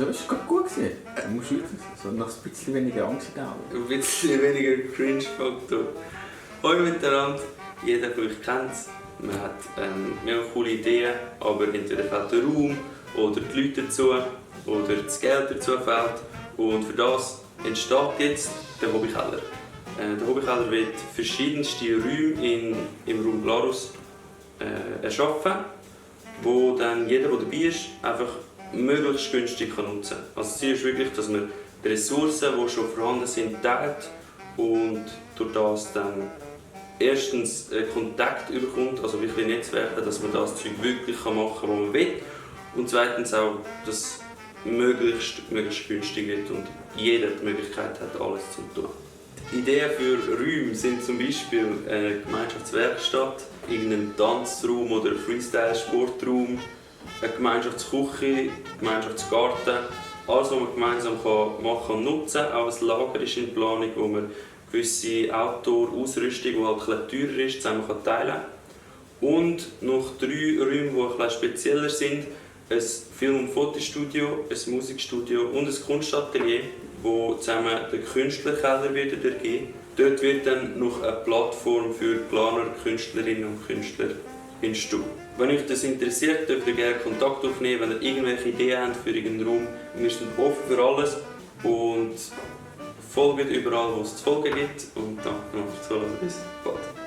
Das war gut. Du musst wirklich so noch ein bisschen weniger Angst in den Augen. Ein bisschen weniger Cringe-Faktor. Hallo miteinander, jeder von euch kennt es. Man hat mega coole Ideen, aber entweder fehlt der Raum oder die Leute dazu oder das Geld dazu fehlt. Und für das entsteht jetzt der Hobbykeller. Der Hobbykeller wird verschiedenste Räume im Raum Glarus erschaffen, wo dann jeder, der dabei ist, einfach möglichst günstig nutzen kann. Also das Ziel ist wirklich, dass man die Ressourcen, die schon vorhanden sind, teilt und durch das dann erstens Kontakt bekommt, also wirklich Netzwerke, dass man das Zeug wirklich machen kann, was man will. Und zweitens auch, dass es möglichst günstig wird und jeder die Möglichkeit hat, alles zu tun. Ideen für Räume sind zum Beispiel eine Gemeinschaftswerkstatt, irgendein Tanzraum oder Freestyle-Sportraum, eine Gemeinschaftsküche, Gemeinschaftsgarten, alles, was man gemeinsam machen und nutzen kann. Auch ein Lager ist in Planung, wo man gewisse Outdoor-Ausrüstung, die halt etwas teurer ist, zusammen teilen kann. Und noch 3 Räume, die etwas spezieller sind: ein Film- und Fotostudio, ein Musikstudio und ein Kunstatelier, wo zusammen den Künstlerkeller wieder ergeben. Dort wird dann noch eine Plattform für Planer, Künstlerinnen und Künstler entstehen. Wenn euch das interessiert, dürft ihr gerne Kontakt aufnehmen, wenn ihr irgendwelche Ideen habt für irgendeinen Raum. Wir sind offen für alles und folgt überall, wo es zu folgen gibt. Und danke noch fürs Zuhören. Bis bald.